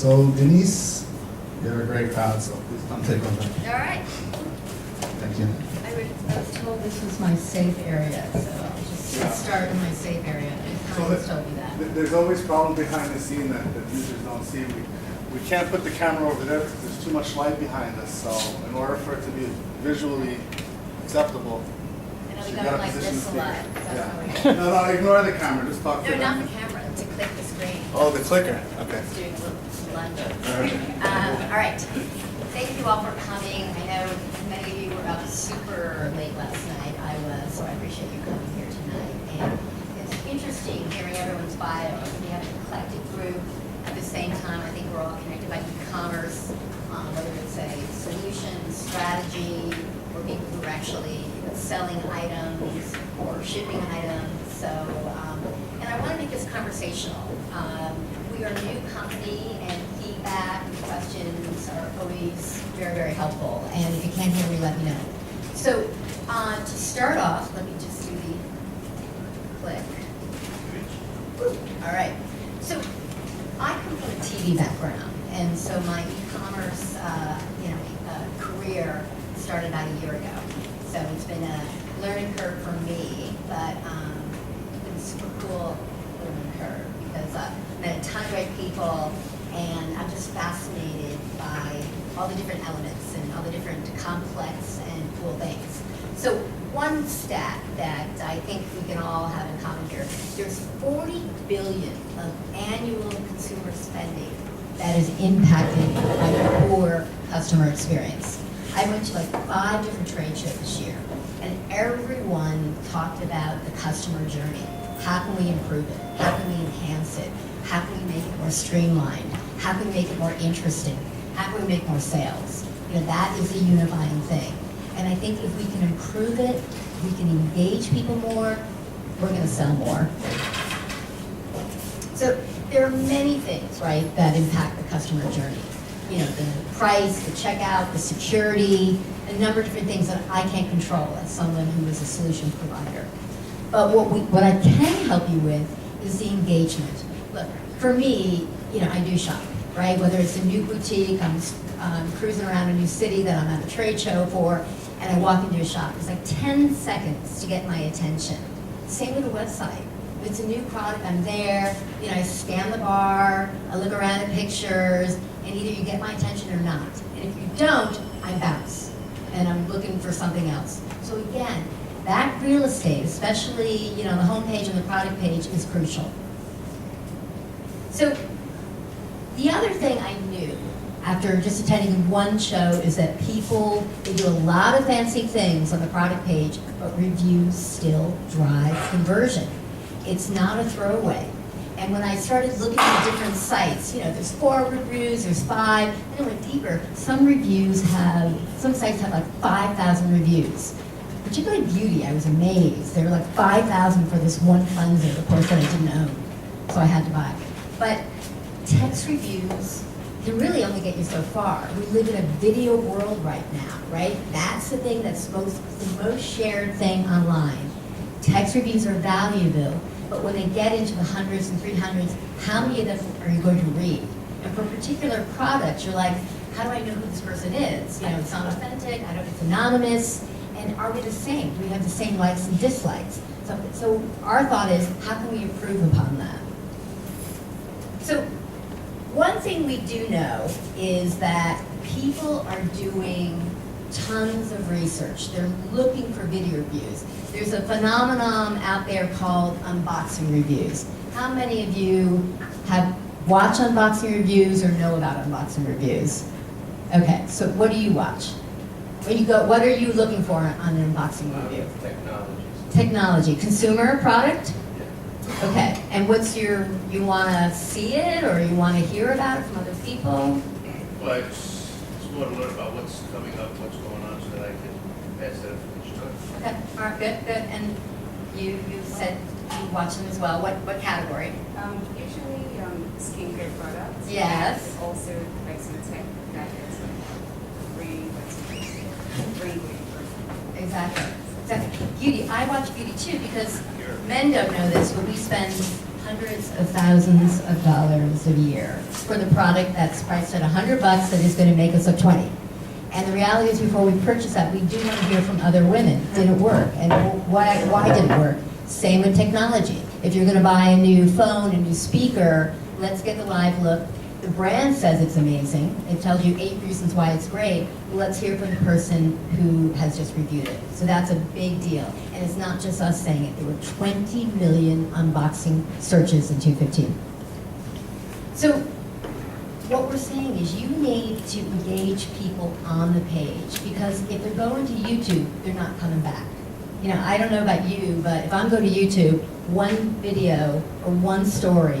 So Denise, you're a great crowd, so please come take over. All right. Thank you. I was told this was my safe area, so I'll just start in my safe area. Connor's told me that. There's always problems behind the scene that users don't see. We can't put the camera over there because there's too much light behind us. So in order for it to be visually acceptable, I know we you don't gotta like position this the a lot. speaker. So that's why Yeah. No, ignore the camera. Just talk to No, them. not the camera, to click the screen. Oh, the clicker. Okay. It's doing a little lunge. All right. Thank you all for coming. I know many of you were up super late last night. I was, so I appreciate you coming here tonight. And it's interesting hearing everyone's bio. We have an eclectic group. At the same time, I think we're all connected by e-commerce, whether it's a solution, strategy, or people who are actually selling items or shipping items. So, and I want to make this conversational. We are a new company, and feedback and questions are always very, very helpful. And if you can't hear me, let me know. So, to start off, let me just do the click. All right. So, I come from a TV background, and so my e-commerce, career started about a year ago. So it's been a learning curve for me, but it's been a super cool learning curve because I've met a ton of great people, and I'm just fascinated by all the different elements and all the different complex and cool things. So one stat that I think we can all have in common here, there's 40 billion of annual consumer spending that is impacted by the poor customer experience. I went to like 5 different trade shows this year, and everyone talked about the customer journey. How can we improve it? How can we enhance it? How can we make it more streamlined? How can we make it more interesting? How can we make more sales? You know, that is a unifying thing. And I think if we can improve it, we can engage people more, we're gonna sell more. So there are many things, right, that impact the customer journey. You know, the price, the checkout, the security, a number of different things that I can't control as someone who is a solution provider. But what I can help you with is the engagement. Look, for me, you know, I do shop, right? Whether it's a new boutique, I'm cruising around a new city that I'm at a trade show for, and I walk into a shop. It's like 10 seconds to get my attention. Same with a website. If it's a new product, I'm there, you know, I scan the bar, I look around at pictures, and either you get my attention or not. And if you don't, I bounce, and I'm looking for something else. So again, that real estate, especially, you know, the homepage and the product page, is crucial. So the other thing I knew after just attending one show is that people, they do a lot of fancy things on the product page, but reviews still drive conversion. It's not a throwaway. And when I started looking at different sites, you know, there's 4 reviews, there's 5, and I went deeper. Some sites have like 5,000 reviews. Particularly beauty, I was amazed. There were like 5,000 for this one cleanser, of course, that I didn't own, so I had to buy. But text reviews can really only get you so far. We live in a video world right now, right? That's the thing that's the most shared thing online. Text reviews are valuable, but when they get into the hundreds and 300s, how many of them are you going to read? And for particular products, you're like, how do I know who this person is? You know, it's not authentic, it's anonymous, and are we the same? Do we have the same likes and dislikes? So our thought is, how can we improve upon that? So one thing we do know is that people are doing tons of research. They're looking for video reviews. There's a phenomenon out there called unboxing reviews. How many of you have watched unboxing reviews or know about unboxing reviews? Okay, so what do you watch? When you go, what are you looking for on an unboxing review? Technology. Consumer product? Yeah. Okay, and what's you want to see it or you want to hear about it from other people? Well, I just want to learn about what's coming up, what's going on, so that I can pass that information on. Okay, all right, good. And you said you watch them as well. What category? Usually skincare products. Yes. And also like some tech gadgets like brain. Exactly. Beauty. I watch beauty too because men don't know this, but we spend hundreds of thousands of dollars a year for the product that's priced at $100 that is going to make us look 20. And the reality is, before we purchase that, we do want to hear from other women. Did it work? And why did it work? Same with technology. If you're going to buy a new phone, a new speaker, let's get the live look. The brand says it's amazing. It tells you 8 reasons why it's great. Let's hear from the person who has just reviewed it. So that's a big deal. And it's not just us saying it. There were 20 million unboxing searches in 2015. So what we're saying is you need to engage people on the page, because if they're going to YouTube, they're not coming back. You know, I don't know about you, but if I'm going to YouTube, one video or one story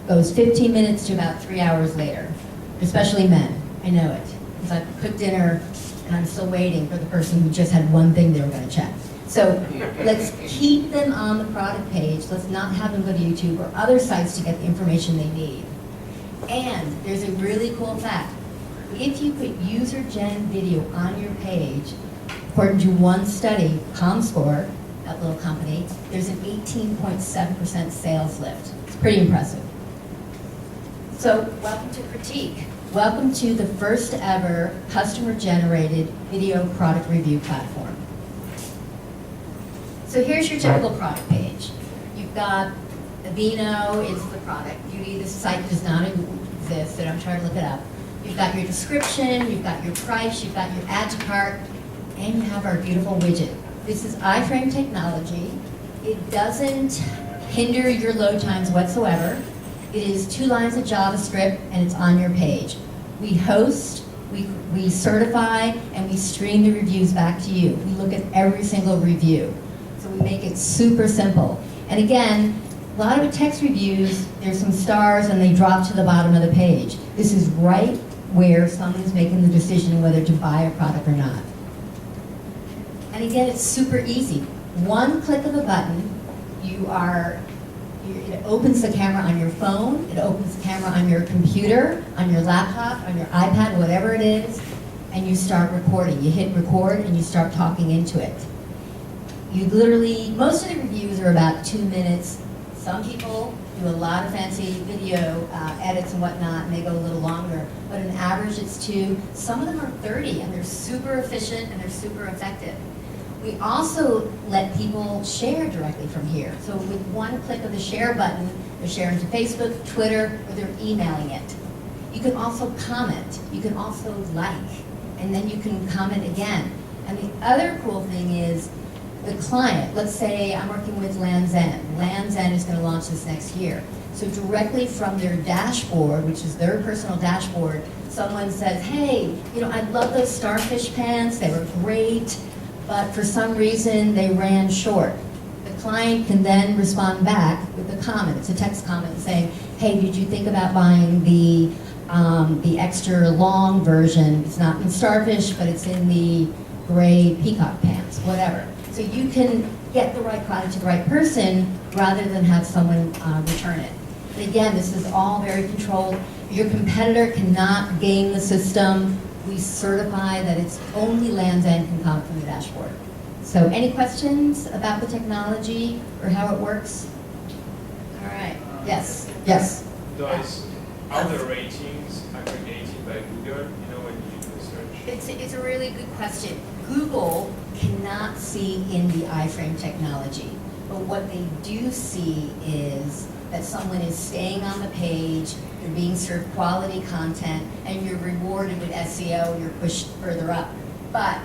goes 15 minutes to about 3 hours later, especially men. I know it, because I've cooked dinner and I'm still waiting for the person who just had one thing they were going to check. So let's keep them on the product page. Let's not have them go to YouTube or other sites to get the information they need. And there's a really cool fact. If you put user-gen video on your page, according to one study, ComScore, that little company, there's an 18.7% sales lift. It's pretty impressive. So welcome to Criteek. Welcome to the first ever customer-generated video product review platform. So here's your typical product page. You've got Aveeno is the product. Beauty, this site does not exist, and I'm trying to look it up. You've got your description, you've got your price, you've got your add to cart, and you have our beautiful widget. This is iframe technology. It doesn't hinder your load times whatsoever. It is 2 lines of JavaScript, and it's on your page. We host, we certify, and we stream the reviews back to you. We look at every single review. So we make it super simple. And again, a lot of the text reviews, there's some stars and they drop to the bottom of the page. This is right where someone's making the decision whether to buy a product or not. And again, it's super easy. One click of a button, it opens the camera on your phone, it opens the camera on your computer, on your laptop, on your iPad, whatever it is, and you start recording. You hit record and you start talking into it. You literally, most of the reviews are about 2 minutes. Some people do a lot of fancy video edits and whatnot, and they go a little longer. But on average, it's 2. Some of them are 30, and they're super efficient and they're super effective. We also let people share directly from here. So with one click of the share button, they're sharing to Facebook, Twitter, or they're emailing it. You can also comment. You can also like, and then you can comment again. And the other cool thing is, the client, let's say I'm working with Land's End. Land's End is going to launch this next year. So directly from their dashboard, which is their personal dashboard, someone says, hey, I love those starfish pants, they were great, but for some reason they ran short. The client can then respond back with a comment. It's a text comment saying, hey, did you think about buying the extra long version? It's not in starfish, but it's in the gray peacock pants, whatever. So you can get the right product to the right person rather than have someone return it. And again, this is all very controlled. Your competitor cannot game the system. We certify that it's only Land's End can comment from the dashboard. So any questions about the technology or how it works? All right, yes, yes. Are the ratings aggregated by Google, when you do search? It's a really good question. Google cannot see in the iframe technology, but what they do see is that someone is staying on the page, they're being served quality content, and you're rewarded with SEO, you're pushed further up. But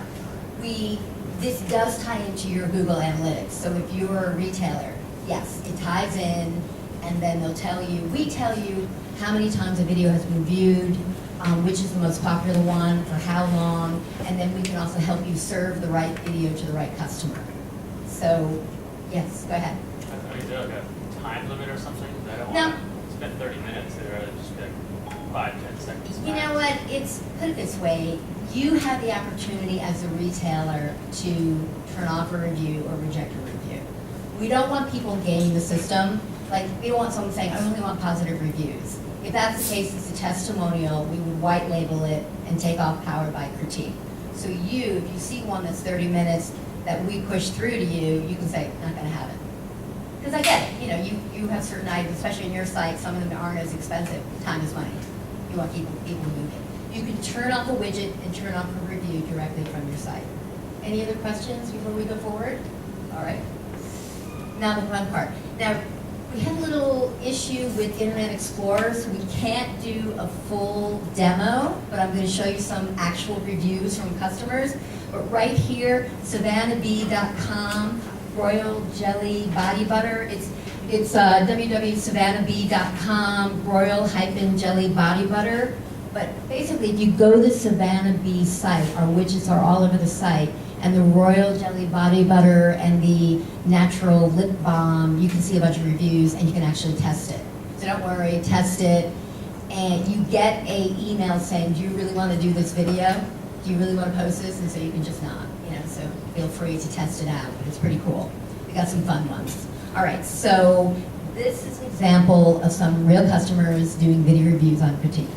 this does tie into your Google Analytics. So if you're a retailer, yes, it ties in, and then we tell you how many times a video has been viewed, which is the most popular one, for how long, and then we can also help you serve the right video to the right customer. So, yes, go ahead. Is there like a time limit or something? I don't No. want to spend 30 minutes. I'd rather just be like 5-10 seconds. You know what, put it this way, you have the opportunity as a retailer to turn off a review or reject a review. We don't want people gaming the system. Like, we don't want someone saying, I only want positive reviews. If that's the case, it's a testimonial, we would white label it and take off powered by Criteek. So if you see one that's 30 minutes that we push through to you, you can say, not gonna have it. Because I get it, you have certain items, especially in your site, some of them aren't as expensive. Time is money. You want people to move it. You can turn off a widget and turn off a review directly from your site. Any other questions before we go forward? All right. Now the fun part. Now, we had a little issue with Internet Explorer, so we can't do a full demo, but I'm going to show you some actual reviews from customers. But right here, SavannahBee.com, Royal Jelly Body Butter. It's www.savannahbee.com, Royal-Jelly Body Butter. But basically, if you go to the Savannah Bee site, our widgets are all over the site, and the Royal Jelly Body Butter and the Natural Lip Balm, you can see a bunch of reviews and you can actually test it. So don't worry, test it. And you get an email saying, do you really want to do this video? Do you really want to post this? And so you can just not, so feel free to test it out. It's pretty cool. We got some fun ones. All right, so this is an example of some real customers doing video reviews on Criteek.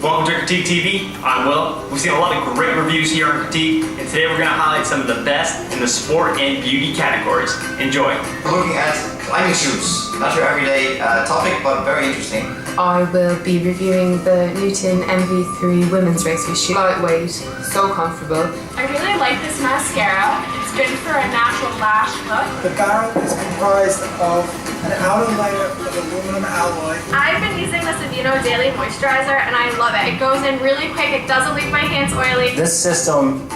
Welcome to Criteek TV. I'm Will. We've seen a lot of great reviews here on Criteek, and today we're going to highlight some of the best in the sport and beauty categories. Enjoy. We're looking at climbing shoes. Not your everyday topic, but very interesting. I will be reviewing the Newton MV3 women's racing shoe. Lightweight, so comfortable. I really like this mascara. It's good for a natural lash look. The barrel is comprised of an outer layer of aluminum alloy. I've been using this Aveeno Daily Moisturizer and I love it. It goes in really quick, it doesn't leave my hands oily. This system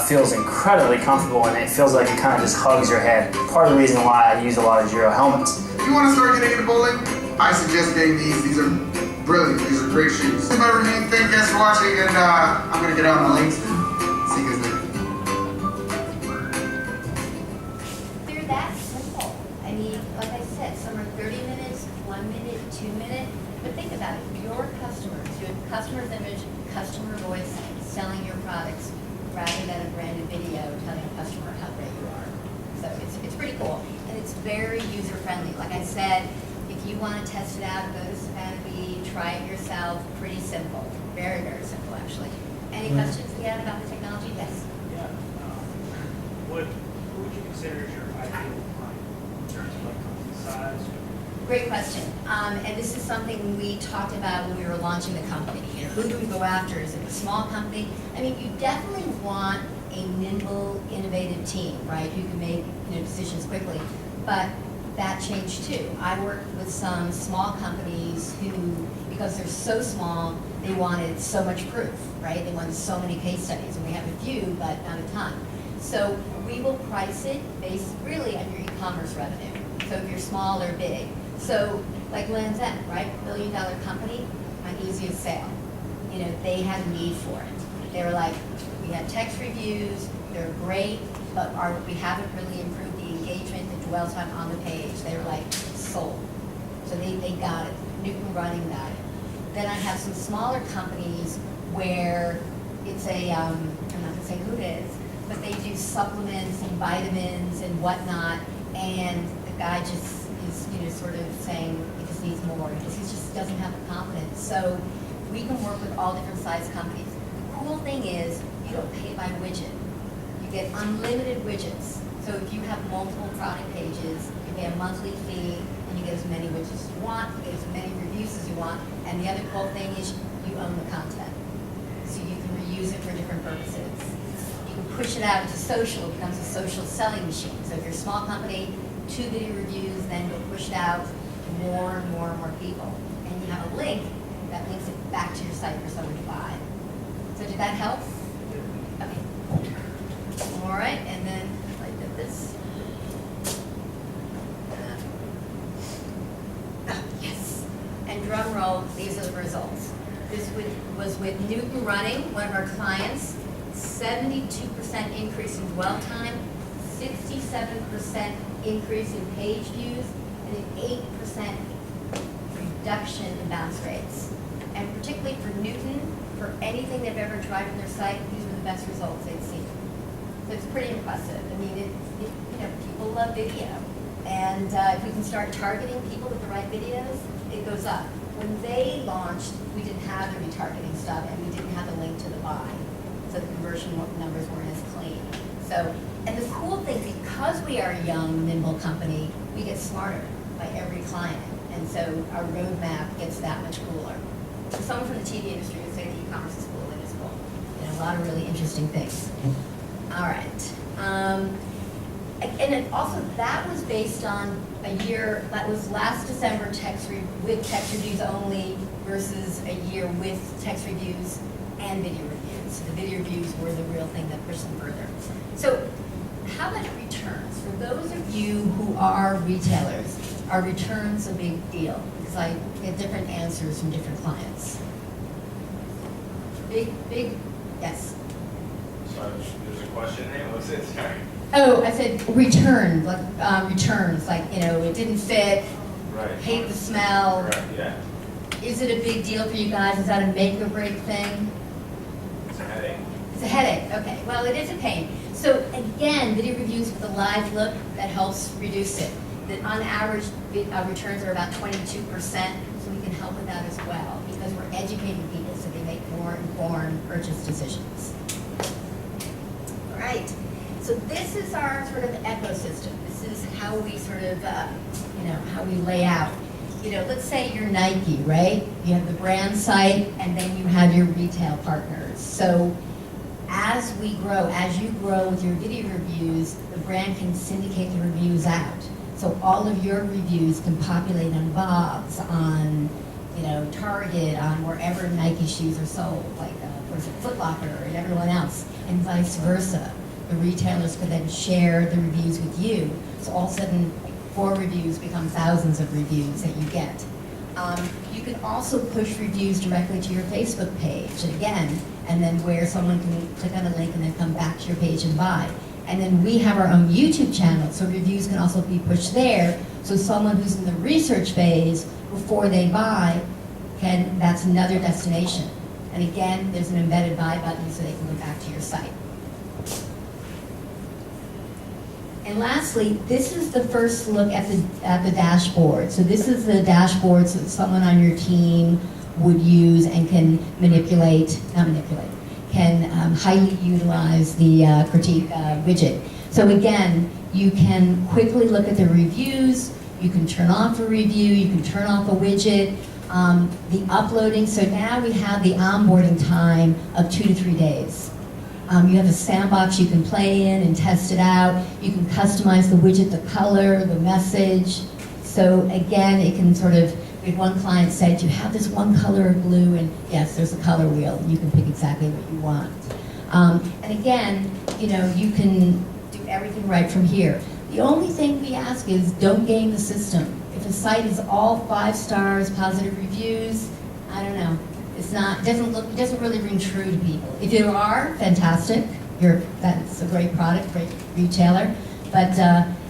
feels incredibly comfortable and it feels like it kind of just hugs your head. Part of the reason why I use a lot of Giro helmets. If you want to start getting into bowling, I suggest getting these. These are brilliant. These are great shoes. That's my remaining thing. Thanks for watching, and I'm going to get out my links. See you guys later. They're that simple. I mean, like I said, some are 30 minutes, 1 minute, 2 minutes. But think about it. Your customers, your customer's image, customer voice, selling your products, rather than a branded video telling a customer how great you are. So it's pretty cool. And it's very user-friendly. Like I said, if you want to test it out, go to Savannah Bee, try it yourself. Pretty simple. Very, very simple, actually. Any questions again about the technology? Yes. Yeah. Who would you consider as your ideal client in terms of like company size? Great question. And this is something we talked about when we were launching the company. Who do we go after? Is it a small company? I mean, you definitely want a nimble, innovative team, right? Who can make decisions quickly. But that changed too. I worked with some small companies who, because they're so small, they wanted so much proof, right? They wanted so many case studies, and we have a few, but not a ton. So we will price it based really on your e-commerce revenue. So if you're small or big. So like Land's End, right? $1 billion company, my easiest sale. They had a need for it. They were like, we have text reviews, they're great, but we haven't really improved the engagement, the dwell time on the page. They were like, sold. So they got it. Newton Running got it. Then I have some smaller companies where it's I'm not going to say who it is, but they do supplements and vitamins and whatnot, and the guy just is, sort of saying he just needs more because he just doesn't have the confidence. So we can work with all different size companies. The cool thing is you don't pay by widget. You get unlimited widgets. So if you have multiple product pages, you pay a monthly fee and you get as many widgets as you want, you get as many reviews as you want, and the other cool thing is you own the content. So you can reuse it for different purposes. You can push it out into social, it becomes a social selling machine. So if you're a small company, 2 video reviews, then you'll push it out to more and more and more people. And you have a link that links it back to your site for someone to buy. So did that help? Okay. All right, and then I did this. Yes. And drum roll, these are the results. This was with Newton Running, one of our clients. 72% increase in dwell time, 67% increase in page views, and an 8% reduction in bounce rates. And particularly for Newton, for anything they've ever tried on their site, these were the best results they'd seen. So it's pretty impressive. I mean, people love video. And if we can start targeting people with the right videos, it goes up. When they launched, we didn't have the retargeting stuff, and we didn't have the link to the buy. So the conversion numbers weren't as clean. So, and the cool thing, because we are a young, nimble company, we get smarter by every client. And so our roadmap gets that much cooler. So someone from the TV industry would say that e-commerce is cool, it is cool. You know, a lot of really interesting things. All right. And it also, that was based on a year, that was last December with text reviews only versus a year with text reviews and video reviews. So the video reviews were the real thing that pushed them further. So how about returns? For those of you who are retailers, are returns a big deal? Because I get different answers from different clients. Big, yes. Sorry, there's a question there, what was it, sorry? Oh, I said return, like returns, like, you know, it didn't fit, Right. hate the smell. Right, yeah. Is it a big deal for you guys? Is that a make or break thing? It's a headache. It's a headache, okay. Well, it is a pain. So again, video reviews with a live look, that helps reduce it. That on average, returns are about 22%, so we can help with that as well, because we're educating people so they make more informed purchase decisions. All right. So this is our sort of ecosystem. This is how we sort of, you know, how we lay out. You know, let's say you're Nike, right? You have the brand site, and then you have your retail partners. So as we grow, as you grow with your video reviews, the brand can syndicate the reviews out. So all of your reviews can populate on Bob's, on, you know, Target, on wherever Nike shoes are sold, like Foot Locker and everyone else, and vice versa. The retailers could then share the reviews with you. So all of a sudden, 4 reviews become thousands of reviews that you get. You can also push reviews directly to your Facebook page, again, and then where someone can click on a link and then come back to your page and buy. And then we have our own YouTube channel, so reviews can also be pushed there. So someone who's in the research phase, before they buy, that's another destination. And again, there's an embedded buy button so they can go back to your site. And lastly, this is the first look at the dashboard. So this is the dashboard that someone on your team would use and can can highly utilize the Criteek widget. So again, you can quickly look at the reviews, you can turn off a review, you can turn off a widget, the uploading. So now we have the onboarding time of 2 to 3 days. You have a sandbox you can play in and test it out. You can customize the widget, the color, the message. So again, it can sort of, we had one client said, you have this one color of blue, and yes, there's a color wheel. You can pick exactly what you want. And again, you know, you can do everything right from here. The only thing we ask is don't game the system. If a site is all 5 stars, positive reviews, I don't know. It's not, it doesn't really ring true to people. If you are, fantastic. That's a great product, great retailer. But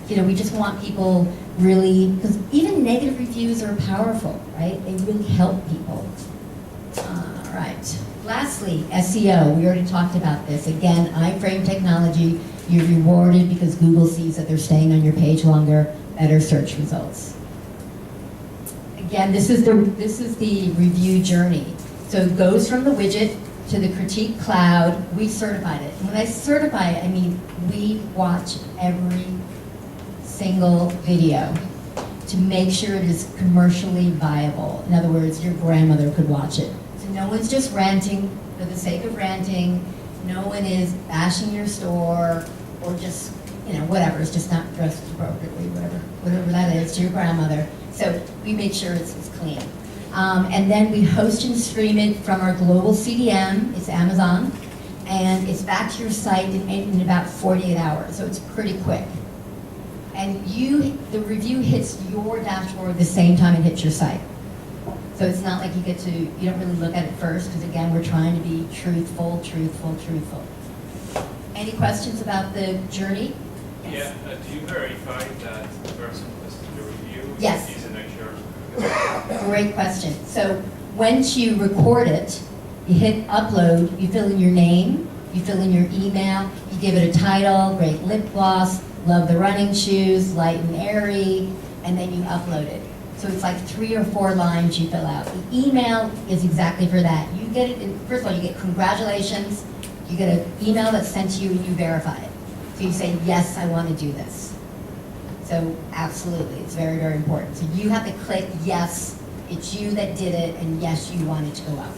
you know, we just want people really, because even negative reviews are powerful, right? They really help people. All right. Lastly, SEO. We already talked about this. Again, iframe technology. You're rewarded because Google sees that they're staying on your page longer. Better search results. Again, this is the review journey. So it goes from the widget to the Criteek cloud. We certified it. And when I certify it, I mean we watch every single video to make sure it is commercially viable. In other words, your grandmother could watch it. So no one's just ranting for the sake of ranting. No one is bashing your store or just, you know, whatever. It's just not dressed appropriately, whatever that is to your grandmother. So we make sure it's clean. And then we host and stream it from our global CDM, it's Amazon, and it's back to your site in about 48 hours, so it's pretty quick. And the review hits your dashboard the same time it hits your site. So it's not like you don't really look at it first, because again, we're trying to be truthful. Any questions about the journey? Yes. Yeah, do you verify that the person who listed the review Yes. is an actual? Great question. So once you record it, you hit upload, you fill in your name, you fill in your email, you give it a title, great lip gloss, love the running shoes, light and airy, and then you upload it. So it's like 3 or 4 lines you fill out. The email is exactly for that. You get it, first of all, you get congratulations, you get an email that's sent to you and you verify it. So you say, yes, I want to do this. So absolutely, it's very, very important. So you have to click, yes, it's you that did it, and yes, you want it to go up.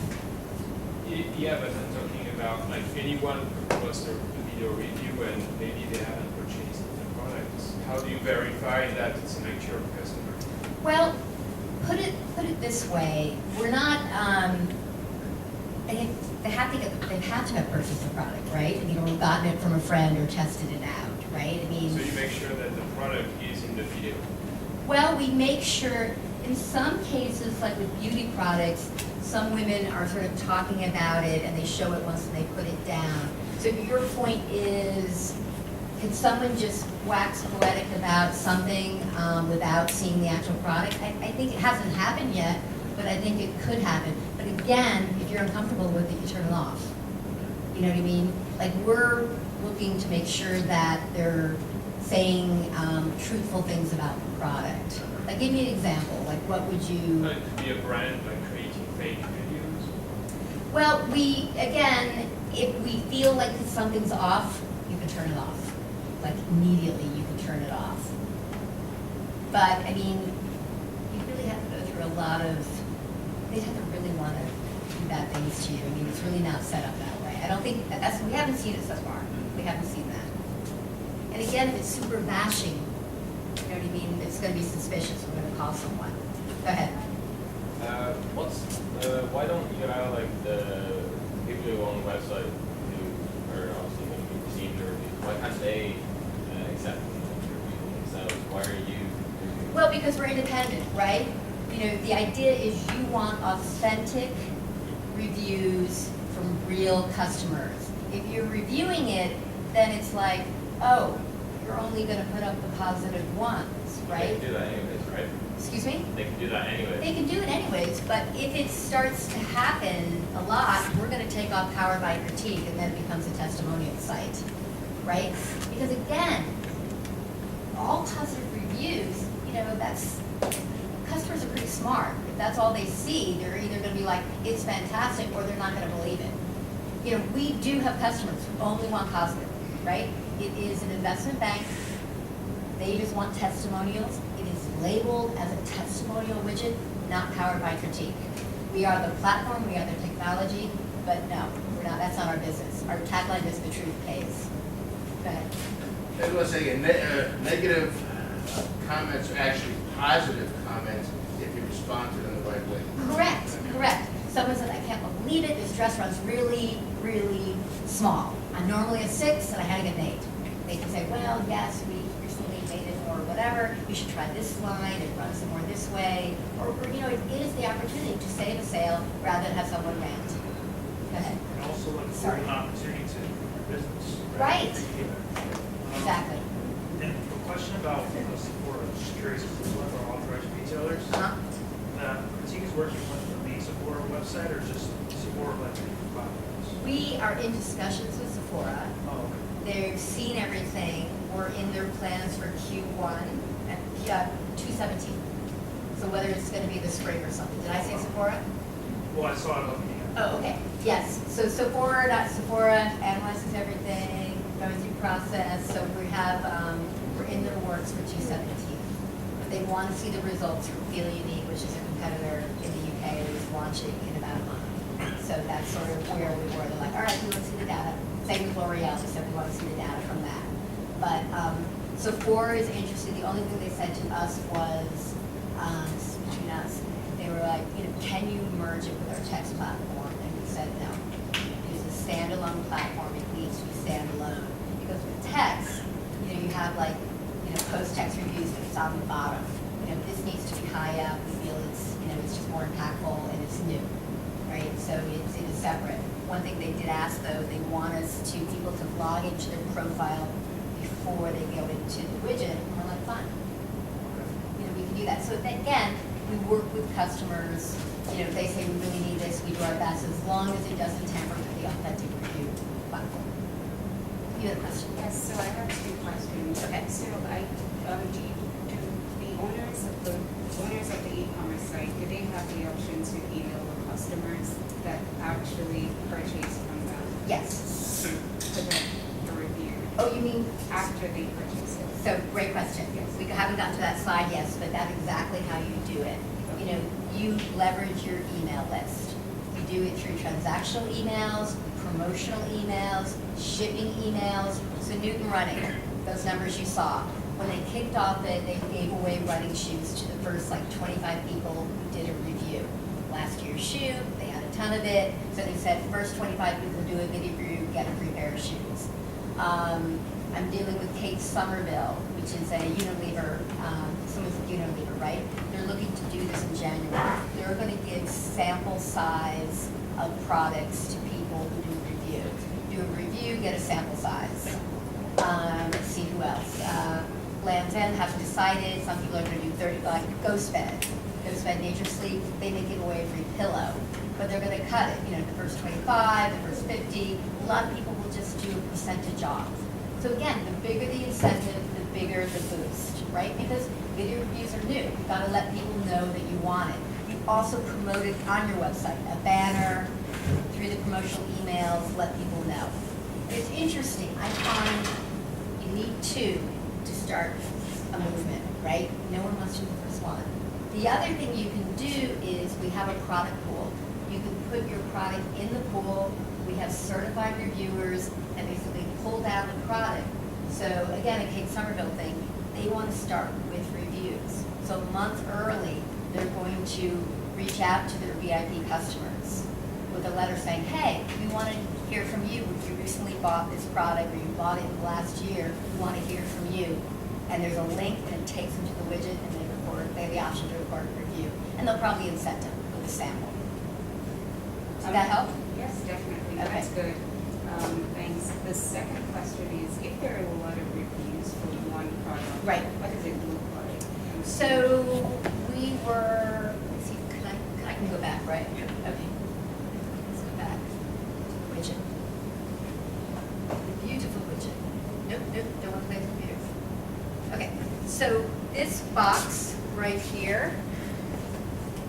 Yeah, but I'm talking about like anyone could post a video review and maybe they haven't purchased the products. How do you verify that it's an actual customer? Well, put it this way, we're not, they have to have purchased the product, right? Or gotten it from a friend or tested it out, right? So you make sure that the product is in the video. Well, we make sure, in some cases, like with beauty products, some women are sort of talking about it and they show it once and they put it down. So your point is, can someone just wax poetic about something without seeing the actual product? I think it hasn't happened yet, but I think it could happen. But again, if you're uncomfortable with it, you turn it off. You know what I mean? Like, we're looking to make sure that they're saying truthful things about the product. Like, give me an example. Like, what would you... It could be a brand like creating fake videos. Well, again, if we feel like something's off, you can turn it off. Like, immediately you can turn it off. But, I mean, you really have to go through a lot of... They'd have to really want to do bad things to you. I mean, it's really not set up that way. I don't think... we haven't seen it so far. We haven't seen that. And again, if it's super bashing, you know what I mean? It's going to be suspicious. We're going to call someone. Go ahead. Why don't you allow like the people who own the website who are obviously going to be receiving the review? Why can't they accept the review themselves? Why are you? Well, because we're independent, right? The idea is you want authentic reviews from real customers. If you're reviewing it, then it's like, oh, you're only going to put up the positive ones, right? They can do that anyways, right? Excuse me? They can do that anyways. They can do it anyways, but if it starts to happen a lot, we're going to take off Powered by Criteek, and then it becomes a testimonial site, right? Because again, all positive reviews, that's... Customers are pretty smart. If that's all they see, they're either going to be like, it's fantastic, or they're not going to believe it. We do have customers who only want positive, right? It is an investment bank. They just want testimonials. It is labeled as a testimonial widget, not Powered by Criteek. We are the platform, we are the technology, but no, we're not. That's not our business. Our tagline is the truth pays. Go ahead. I was going to say, negative comments are actually positive comments if you respond to them the right way. Correct. Someone said, I can't believe it, this dress runs really, really small. I'm normally a 6 and I had to get an 8. They can say, well, yes, we recently made it more whatever, you should try this line, it runs some more this way. Or it is the opportunity to save a sale rather than have someone rant. Go ahead. And also like Sorry. an opportunity to improve business. Right. Exactly. And a question about Sephora, just curious, if it's one of our authorized retailers. Criteek is working with the main Sephora website or just Sephora like platforms? We are in discussions with Sephora. Oh, okay. They've seen everything. We're in their plans for Q1 and 2017. So whether it's going to be the spring or something. Did I say Sephora? Well, I saw it on the... Oh, okay. Yes. So Sephora analyzes everything, going through process. So we have, we're in their works for 2017. They want to see the results from Feel Unique, which is a competitor in the UK that is launching in about a month. So that's sort of where we were. They're like, all right, we want to see the data. Same with L'Oreal, they said we want to see the data from that. But Sephora is interested. The only thing they said to us was, between us, they were like, can you merge it with our text platform? And we said no. It is a standalone platform. It needs to be standalone. Because with text, you have like, post-text reviews, but it's on the bottom. This needs to be high up. We feel it's, it's just more impactful and it's new, right? So it is separate. One thing they did ask though, they want people to log into their profile before they go into the widget. And we're like, fine. We can do that. So again, we work with customers. If they say we really need this, we do our best as long as it doesn't tamper with the authentic review platform. You have a question? Yes, so I have 2 questions. Okay. So do the owners of the e-commerce site, do they have the option to email the customers that actually purchase from them? Yes. For the review? Oh, you mean after they purchase it. So, great question. We haven't gotten to that slide yet, but that's exactly how you do it. You know, you leverage your email list. You do it through transactional emails, promotional emails, shipping emails. So Newton Running, those numbers you saw, when they kicked off it, they gave away running shoes to the first like 25 people who did a review. Last year's shoe, they had a ton of it, so they said first 25 people who do a video review get a free pair of shoes. I'm dealing with Kate Somerville, which is a Unilever, someone's at Unilever, right? They're looking to do this in January. They're going to give sample size of products to people who do a review. Do a review, get a sample size. Let's see who else. Land's End hasn't decided. Some people are going to do 30, like GhostBed. GhostBed Nature Sleep, they may give away a free pillow, but they're going to cut it. You know, the first 25, the first 50. A lot of people will just do a percentage off. So again, the bigger the incentive, the bigger the boost, right? Because video reviews are new. You've got to let people know that you want it. You also promote it on your website, a banner, through the promotional emails, let people know. It's interesting. I find you need two to start a movement, right? No one wants to be the first one. The other thing you can do is we have a product pool. You can put your product in the pool. We have certified reviewers and basically pull down the product. So again, a Kate Somerville thing, they want to start with reviews. So a month early, they're going to reach out to their VIP customers with a letter saying, hey, we want to hear from you. If you recently bought this product or you bought it in the last year, we want to hear from you. And there's a link and it takes them to the widget and they have the option to record a review. And they'll probably incent them with a sample. Does that help? Yes, definitely. Okay. That's good. Thanks. The second question is, if there are a lot of reviews for one product, right, what does it look like? So we were, let's see, I can go back, right? Yeah. Okay. Let's go back. Widget. The beautiful widget. Nope, don't want to play with computers. Okay, so this box right here,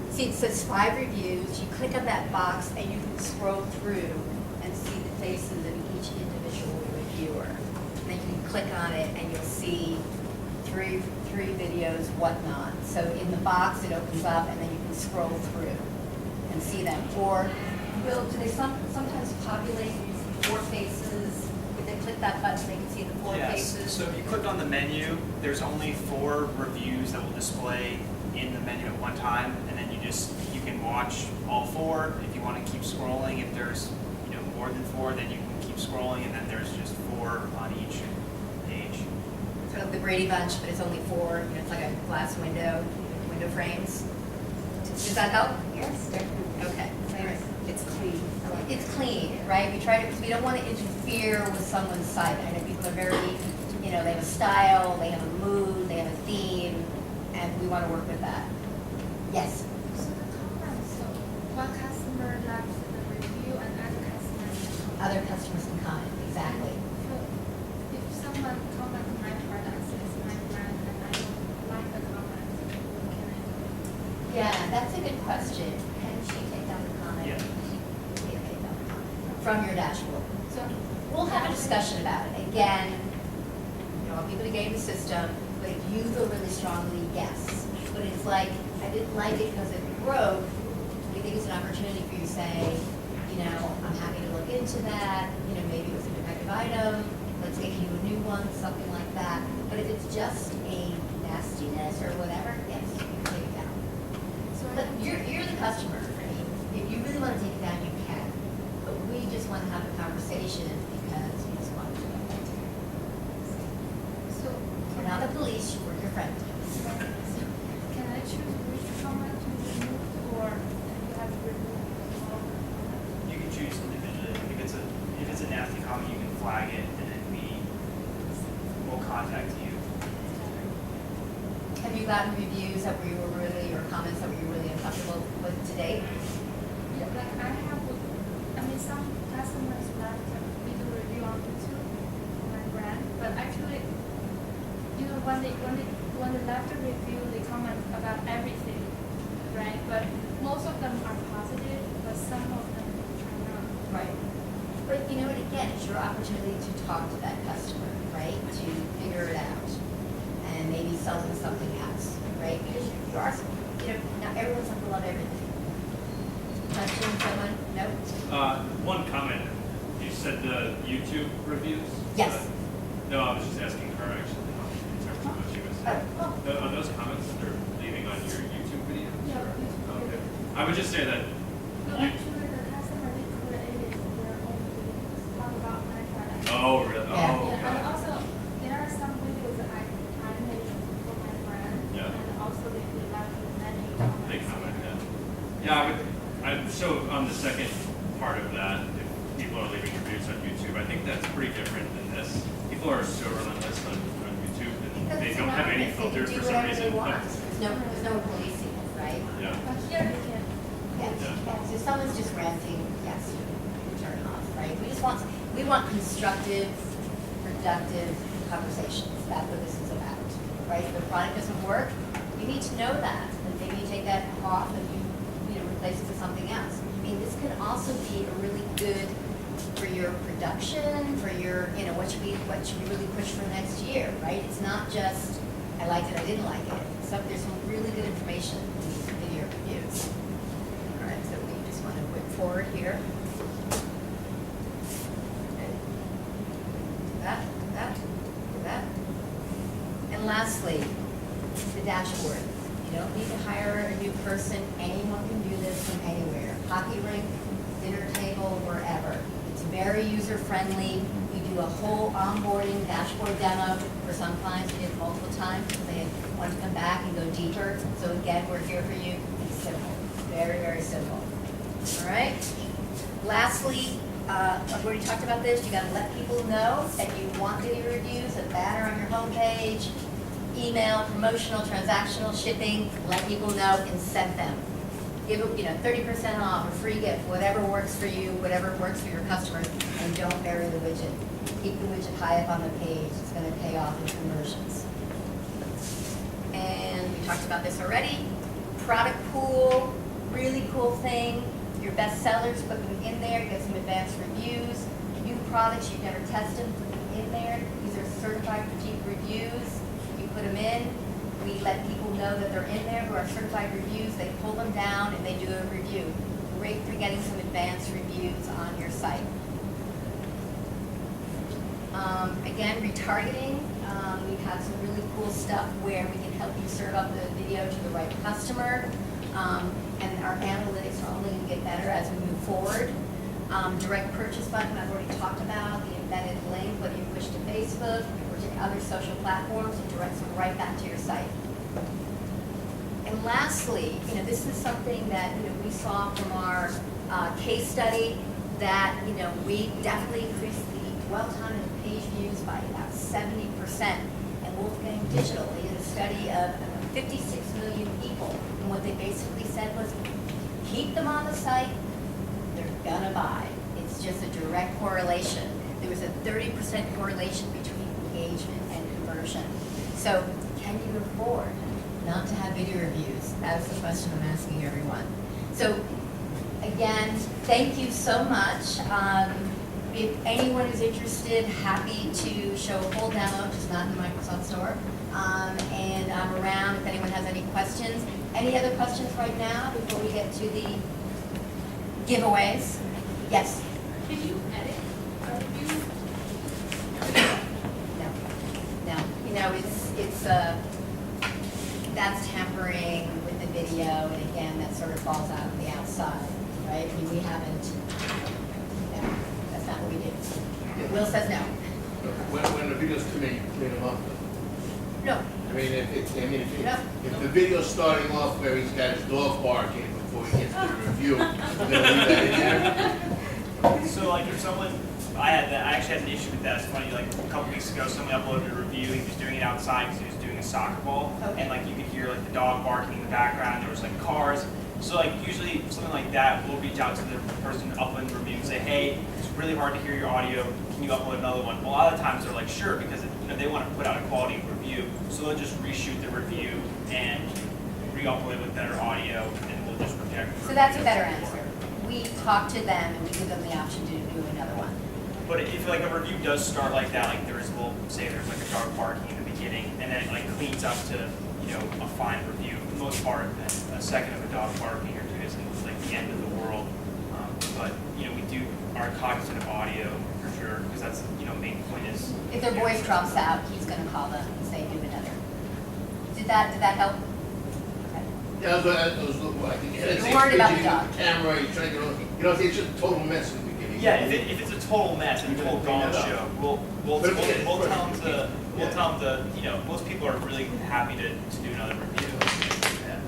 see it says 5 reviews. You click on that box and you can scroll through and see the faces of each individual reviewer. And then you can click on it and you'll see three videos, whatnot. So in the box it opens up and then you can scroll through and see them. Or do they sometimes populate 4 faces? If they click that button, they can see the 4 faces. So if you click on the menu, there's only 4 reviews that will display in the menu at one time, and then you can watch all 4. If you want to keep scrolling, if there's more than 4, then you can keep scrolling, and then there's just 4 on each page. So the Brady Bunch, but it's only 4. It's like a glass window frames. Does that help? Yes, definitely. Okay. Thanks. It's clean. It's clean, right? We try to, because we don't want to interfere with someone's site. I know people are very, they have a style, they have a mood, they have a theme, and we want to work with that. Yes? So the comments, so one customer left the review and Other customers can comment, exactly. So if someone comments on my products, it's my brand, and I don't like the comment, what can I do? Yeah, that's a good question. Can she take down the comment? Yeah. Take down the comment from your dashboard. So we'll have a discussion about it. Again, people to game the system, but if you feel really strongly, yes. But it's like, I didn't like it because it broke. We think it's an opportunity for you to say, I'm happy to look into that. Maybe it was a defective item. Let's get you a new one, something like that. But if it's just a nastiness or whatever, yes, you can take it down. But you're the customer. I mean, if you really want to take it down, you can. But we just want to have a conversation because we just want to know. So We're not the police, we're your friend. can I choose which comment to remove, or you have to remove all the comments? You can choose individually. If it's a nasty comment, you can flag it, and then we will contact you. Have you gotten reviews that you were really, or comments that you were really uncomfortable with to date? Yeah, like some customers left a video review on YouTube for my brand, but actually, when they left a review, they comment about everything, right? But most of them are positive, but some of them are not. Right. But again, it's your opportunity to talk to that customer, right? themselves into something else, right? Because you are, not everyone's going to love everything. Question, someone? No? One comment. You said the YouTube reviews? Yes. No, I was just asking her actually, in terms of what she was saying. Are those comments that they're leaving on your YouTube videos? Yeah, or- YouTube Okay. I would just say that No, you, actually, the customer they created their own videos, talk about my product. oh, really? Yeah. Oh, Yeah, and okay. also, there are some videos that I made for my friend. Yeah. And also they left the many They comment, yeah. Yeah, so on the second part of that, if people are leaving reviews on YouTube, I think that's pretty different than this. People are so relentless on YouTube and they don't have any filters for some reason. There's no policing it, right? Yeah. But here you can. Yes, yes. If someone's just ranting, yes, you turn it off, right? We want constructive, productive conversations. That's what this is about, right? If the product doesn't work, you need to know that. And maybe you take that off and you replace it with something else. I mean, this can also be a really good for your production, for your, what should we really push for next year, right? It's not just, I liked it, I didn't like it. There's some really good information in these video reviews. All right, so we just want to whip forward here. Okay. That. And lastly, the dashboard. You don't need to hire a new person. Anyone can do this from anywhere. Hockey rink, dinner table, wherever. It's very user-friendly. We do a whole onboarding dashboard demo for some clients. We did it multiple times because they want to come back and go deeper. So again, we're here for you. It's simple. Very, very simple. All right? Lastly, I've already talked about this. You got to let people know that you want video reviews, a banner on your homepage, email, promotional, transactional, shipping. Let people know, incent them. Give 30% off, a free gift, whatever works for you, whatever works for your customers, and don't bury the widget. Keep the widget high up on the page. It's going to pay off in conversions. And we talked about this already. Product pool, really cool thing. Your best sellers, put them in there. You get some advanced reviews. New products you've never tested, put them in there. These are certified Criteek reviews. You put them in. We let people know that they're in there who are certified reviews. They pull them down and they do a review. Great for getting some advanced reviews on your site. Again, retargeting. We have some really cool stuff where we can help you serve up the video to the right customer. And our analytics are only going to get better as we move forward. Direct purchase button, I've already talked about. The embedded link, whether you push to Facebook or to other social platforms, it directs them right back to your site. And lastly, this is something that we saw from our case study that we definitely increased the dwell time and page views by about 70%. And Wolfgang Digital, they did a study of 56 million people, and what they basically said was, keep them on the site, they're gonna buy. It's just a direct correlation. There was a 30% correlation between engagement and conversion. So, can you afford not to have video reviews? That's the question I'm asking everyone. So, again, thank you so much. If anyone is interested, happy to show a full demo, just not in the Microsoft Store. And I'm around if anyone has any questions. Any other questions right now before we get to the giveaways? Yes? Did you edit a review? No. It's that's tampering with the video, and again, that sort of falls out on the outside, right? I mean, we haven't, no, that's not what we do. Will says no. When the videos come in, you clean them up. No. I mean, if the video's starting off where he's got his dog barking before he gets to the review, we're gonna leave that in there. So like if someone, I actually had an issue with that. It's funny, like a couple weeks ago, someone uploaded a review. He was doing it outside because he was doing a soccer ball, and like you could hear like the dog barking in the background. There was like cars. So like usually something like that, we'll reach out to the person uploading the review and say, hey, it's really hard to hear your audio. Can you upload another one? Well, a lot of times they're like, sure, because they want to put out a quality review. So they'll just reshoot the review and re-upload with better audio, and we'll just reject the So that's a better answer. We talk to them and we give them the option to do another one. But if like a review does start like that, like we'll say there's like a dog barking in the beginning, and then it like cleans up to, you know, a fine review. For the most part, a second of a dog barking or two isn't like the end of the world. But you know, we are cognizant of audio for sure, because that's, you know, main point is. If their voice drops out, he's going to call them and say, do another. Did that help? Okay. Yeah, I was looking, I think you had to You're say worried about the fidgeting dog. with the camera, you're trying to get on, you know, it's just a total mess in the beginning. Yeah, if it's a total mess and a total dog show, we'll tell them to, you know, most people are really happy to do another review. Yeah.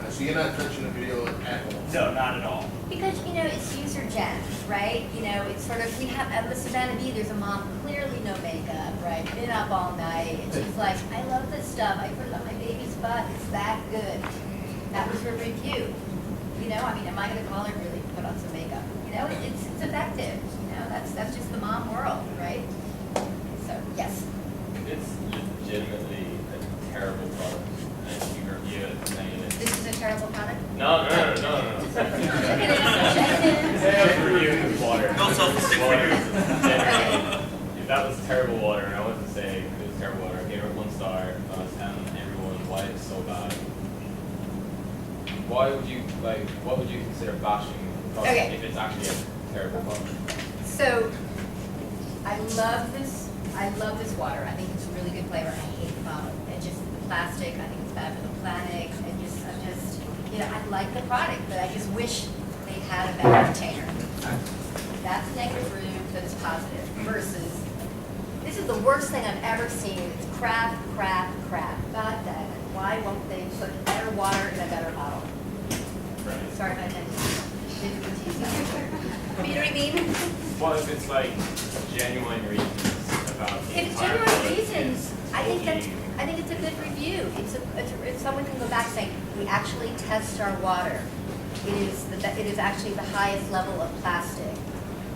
So you're not touching the video at all? No, not at all. Because, you know, it's user gen, right? You know, it's sort of, we have, at the Savannah Bee, there's a mom, clearly no makeup, right? Been up all night, and she's like, I love this stuff, I put it on my baby's butt, it's that good. That was her review. You know, I mean, am I gonna call her really put on some makeup? You know, it's effective, you know, that's just the mom world, right? So, yes. It's legitimately a terrible product, and you review it saying it. This is a terrible product? No. Say I was reviewing the water. No self-esteem for you. If that was terrible water, and I wasn't saying it was terrible water, I gave it 1 star. I was telling everyone why it's so bad. What would you consider bashing the product if it's actually a terrible product? So, I love this water. I think it's a really good flavor. I hate foam. And just the plastic, I think it's bad for the planet. And I'm just, you know, I like the product, but I just wish they had a better container. That's negative review, but it's positive. Versus, this is the worst thing I've ever seen. It's crap. God dang it. Why won't they put better water in a better bottle? Right. Sorry if I didn't confuse you. You know what I mean? Well, if it's like genuine reasons about the If it's entire genuine product, reasons, I think bulky. it's a good review. If someone can go back saying, we actually test our water. It is actually the highest level of plastic.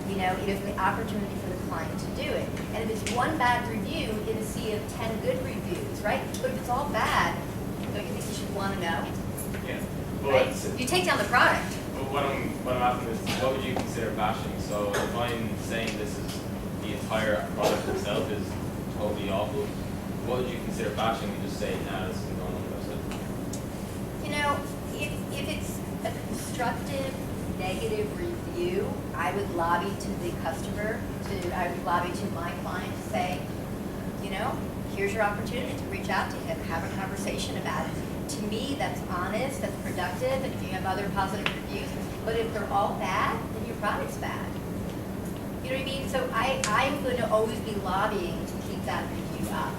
You know, it is the opportunity for the client to do it. And if it's one bad review in a sea of 10 good reviews, right? But if it's all bad, don't you think you should want to know? Yeah. Right? But You take down the product. what I'm asking is, what would you consider bashing? So if I'm saying this is the entire product itself is totally awful, what would you consider bashing? You just say, nah, this is going on the website. You know, if it's a constructive negative review, I would lobby to the customer, I would lobby to my client to say, you know, here's your opportunity to reach out to him, have a conversation about it. To me, that's honest, that's productive, and if you have other positive reviews, but if they're all bad, then your product's bad. You know what I mean? So I'm going to always be lobbying to keep that review up,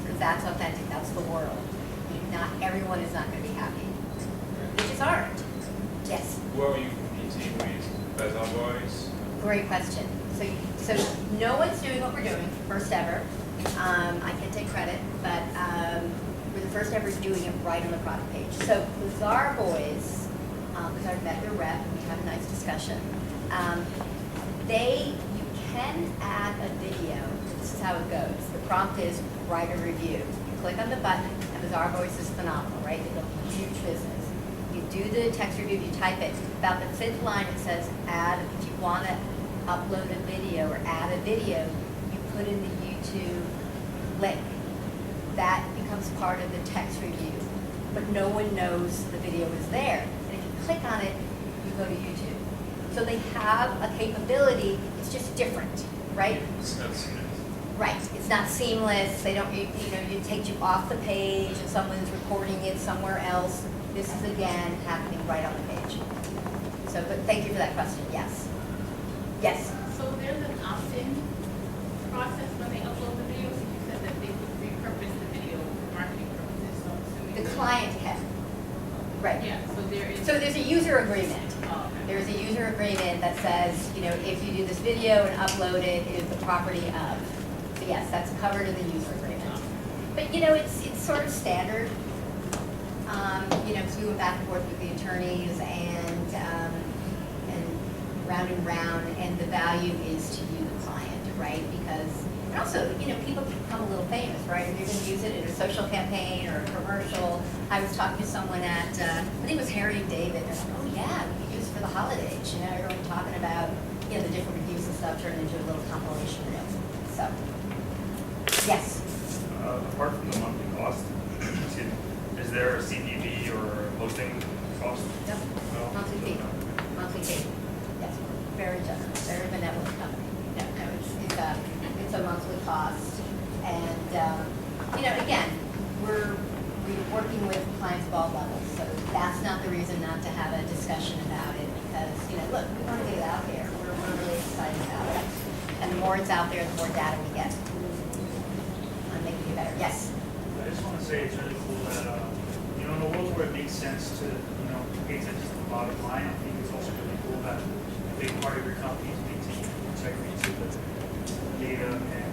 because that's authentic, that's the world. Not everyone is not going to be happy. They just aren't. Yes? Who are you competing with? Better Boys? Great question. So no one's doing what we're doing, first ever. I can take credit, but we're the first ever doing it right on the product page. So Bizarre Boys, because I've met their rep and we had a nice discussion, you can add a video. This is how it goes. The prompt is write a review. You click on the button, and Bizarre Boys is phenomenal, right? They build a huge business. You do the text review, you type it. About the 5th line, it says add, if you want to upload a video or add a video, you put in the YouTube link. That becomes part of the text review, but no one knows the video is there. And if you click on it, you go to YouTube. So they have a capability, it's just different, right? It's not seamless. Right, it's not seamless, they don't, it takes you off the page and someone's recording it somewhere else. This is again happening right on the page. So, but thank you for that question, yes. Yes? So there's an opt-in process when they upload the videos. You said that they would repurpose the video for marketing purposes, so I'm assuming. The client can. Right. Yeah, so there is. So there's a user agreement. Oh, okay. There's a user agreement that says, if you do this video and upload it, it is the property of. So yes, that's covered in the user agreement. But it's sort of standard. Because we went back and forth with the attorneys and round, and the value is to you, the client, right? Because, and also, people become a little famous, right? If you're going to use it in a social campaign or a commercial. I was talking to someone at, I think it was Harry and David, and they're like, oh yeah, we could use it for the holidays. Everyone talking about, the different reviews stuff turned into a little compilation reel. So, yes. Apart from the monthly cost, excuse me, is there a CPV or hosting cost? Yep. No? Monthly fee. Monthly fee. Yes. Very generous. Very benevolent company. No, it's a monthly cost, and again, we're working with clients of all levels, so that's not the reason not to have a discussion about it, because look, we want to get it out there. We're really excited about it, and the more it's out there, the more data we get on making it better. Yes. I just want to say it's really cool that, in a world where it makes sense to, pay attention to the bottom line, I think it's also really cool that a big part of your company is maintaining integrity to the data and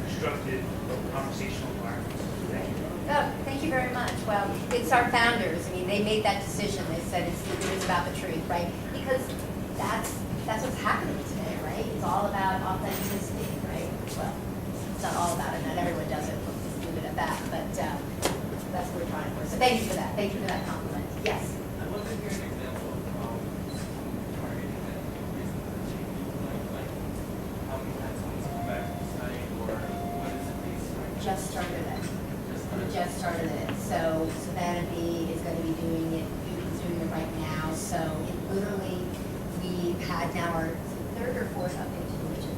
constructed conversational environments. Thank you. Oh, thank you very much. Well, it's our founders. I mean, they made that decision. They said it's about the truth, right? Because that's what's happening today, right? It's all about authenticity, right? Well, it's not all about it. Not everyone does it. We'll just leave it at that. But that's what we're trying for. So thank you for that. Thank you for that compliment. Yes. I want to hear an example of targeting that isn't achieving, like how many times someone's come back to the site, or what is the base? Just started it. We just started it. So Vanity is going to be doing it. He's doing it right now. So it literally, we've had now our third or fourth update to religion.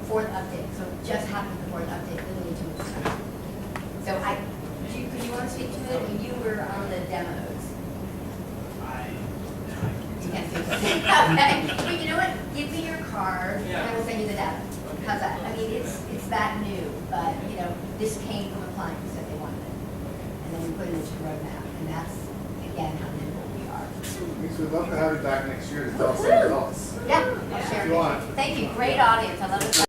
Fourth update. So it just happened the fourth update literally 2 weeks ago. So could you want to speak to it? When you were on the demos. You can't speak to it. Okay. But you know what? Give me your card and I will send you the data. How's that? I mean, it's that new, but this came from a client who said they wanted it, and then we put it into the roadmap, and that's again how nimble we are. We'd love to have you back next year to tell us the results. Yeah, I'll share If you want. it. Thank you. Great audience. I love it.